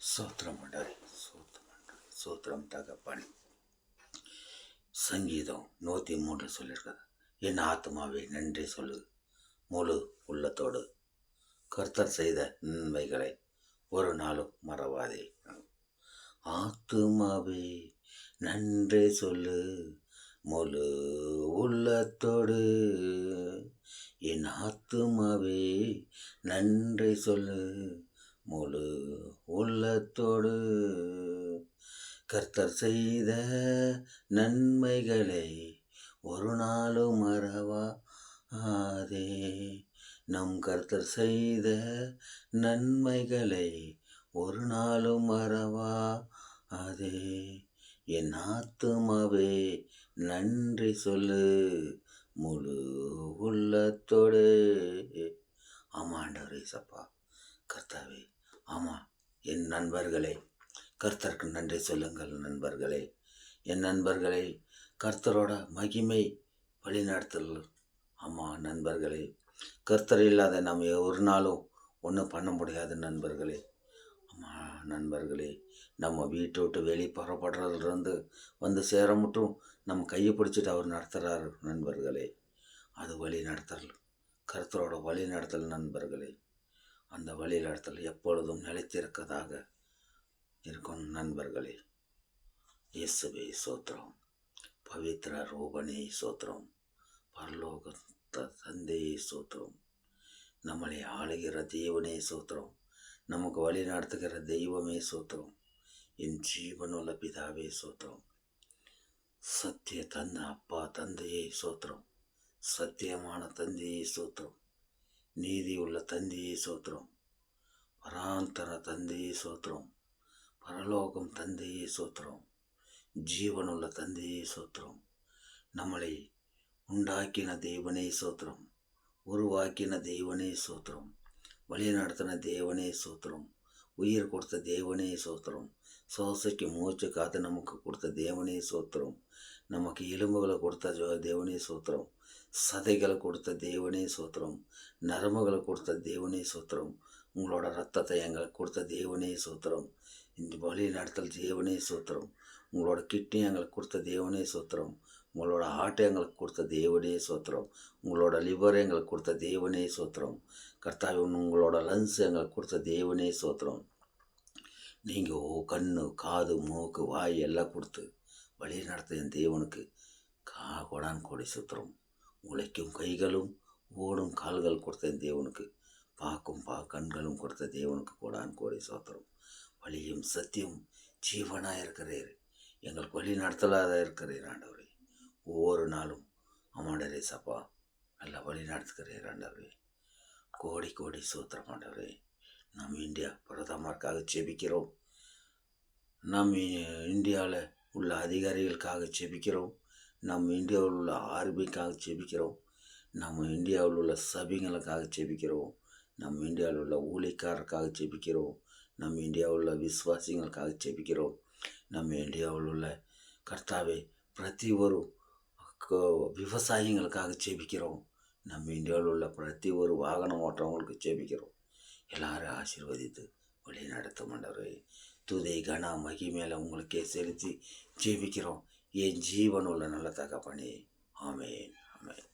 சோத்திரம் ஆண்டவரே, சோத்திரம் ஆண்டவரே, சோத்திரம் தகப்பனே. சங்கீதம் 103 சொல்லியிருக்காது, என் ஆத்மாவை நன்றி சொல்லு முழு உள்ளத்தோடு, கர்த்தர் செய்த நன்மைகளை ஒரு நாளும் மறவாதே. ஆத்துமாவே நன்றி சொல்லு முழு உள்ளத்தோடு, என் ஆத்துமாவே நன்றி சொல்லு முழு உள்ளத்தோடு, கர்த்தர் செய்த நன்மைகளை ஒரு நாளும் மறவாதே. நம் கர்த்தர் செய்த நன்மைகளை ஒரு நாளும் மறவாதே. என் ஆத்துமாவே நன்றி சொல்லு முழு உள்ளத்தோடு. ஆமாண்டவரே சப்பா, கர்த்தாவே. ஆமாம், என் நண்பர்களே, கர்த்தருக்கு நன்றி சொல்லுங்கள் நண்பர்களே. என் நண்பர்களே, கர்த்தரோட மகிமை வழிநடத்தல். ஆமாம் நண்பர்களே, கர்த்தர் இல்லாத நம்ம ஒரு நாளும் ஒன்றும் பண்ண முடியாது நண்பர்களே. ஆமாம் நண்பர்களே, நம்ம வீட்டை விட்டு வெளியே புறப்படுறதுலேருந்து வந்து சேர மட்டும் நம்ம கையை பிடிச்சிட்டு அவர் நடத்துகிறாரு நண்பர்களே. அது வழி நடத்தல், கர்த்தரோட வழி நடத்தல் நண்பர்களே. அந்த வழி நடத்தல் எப்பொழுதும் நிலைத்திருக்கதாக இருக்கும் நண்பர்களே. இயேசுவே சோத்திரம், பவித்ர ரூபனே சோத்திரம், பரலோக தந்தையே சோத்திரம், நம்மளை ஆளுகிற தெய்வனே சோத்திரம், நமக்கு வழி நடத்துகிற தெய்வமே சோத்திரம், என் ஜீவனுள்ள பிதாவே சோத்திரம், சத்திய அப்பா தந்தையே சோத்திரம், சத்தியமான தந்தையே சோத்திரம், நீதி உள்ள தந்தையே சோத்திரம், பராந்தர தந்தையே சோத்திரம், பரலோகம் தந்தையே சோத்திரம், ஜீவனுள்ள தந்தையே சோத்திரம், நம்மளை உண்டாக்கின தெய்வனே சோத்திரம், உருவாக்கின தெய்வனே சோத்திரம், வழி நடத்தின தேவனே சோத்திரம், உயிர் கொடுத்த தேவனே சோத்திரம், சுவாசைக்கு மூச்சு காத்து நமக்கு கொடுத்த தேவனே சோத்திரம், நமக்கு எலும்புகளை கொடுத்த தேவனே சோத்திரம், சதைகளை கொடுத்த தேவனே சோத்திரம், நரம்புகளை கொடுத்த தேவனே சோத்திரம், உங்களோட ரத்தத்தை எங்களுக்கு கொடுத்த தேவனே சோத்திரம், இந்த வழி நடத்தல் தேவனே சோத்திரம், உங்களோட கிட்னி எங்களுக்கு கொடுத்த தேவனே சோத்திரம், உங்களோட ஹார்ட் எங்களுக்கு கொடுத்த தேவனே சோத்திரம், உங்களோட லிவர் எங்களுக்கு கொடுத்த தேவனே சோத்திரம், கர்த்தாவே உங்களோட லங்ஸ் எங்களுக்கு கொடுத்த தேவனே சோத்திரம். நீங்கள் கண்ணு காது மூக்கு வாய் எல்லாம் கொடுத்து வழி நடத்த என் தேவனுக்கு கொடான் கோடி சோத்திரம். உழைக்கும் கைகளும் ஓடும் கால்கள் கொடுத்த என் தேவனுக்கு பார்க்கும் கண்களும் கொடுத்த தேவனுக்கு கொடான் கோடி சோத்திரம். வழியும் சத்தியம் ஜீவனாக இருக்கிறீர், எங்களுக்கு வழி நடத்தலாத இருக்கிறீர் ஆண்டவரே. ஒவ்வொரு நாளும் ஆமாண்டரே சப்பா, நல்லா வழி நடத்துகிறீர் ஆண்டவரே. கோடி கோடி சோத்திரம் ஆண்டவரே. நம் இந்தியா பிரதமருக்காக செபிக்கிறோம், நம் இந்தியாவில் உள்ள அதிகாரிகளுக்காக செபிக்கிறோம், நம்ம இந்தியாவில் உள்ள ஆர்மிக்காக செபிக்கிறோம், நம்ம இந்தியாவில் உள்ள சபைகளுக்காக செபிக்கிறோம், நம்ம இந்தியாவில் உள்ள ஊழியக்காரருக்காக செபிக்கிறோம், நம்ம இந்தியாவில் உள்ள விசுவாசிகளுக்காக செபிக்கிறோம், நம்ம இந்தியாவில் உள்ள கர்த்தாவே பிரதி ஒரு விவசாயிகளுக்காக செபிக்கிறோம், நம்ம இந்தியாவில் உள்ள பிரதி ஒரு வாகனம் ஓட்டுறவங்களுக்கு செபிக்கிறோம். எல்லாரும் ஆசீர்வதித்து வழி நடத்த ஆண்டவரே. துதை கன மகிமேல உங்களுக்கே செலுத்தி ஜெபிக்கிறோம் என் ஜீவனுள்ள நல்ல தகப்பனே. ஆமேன், ஆமேன்.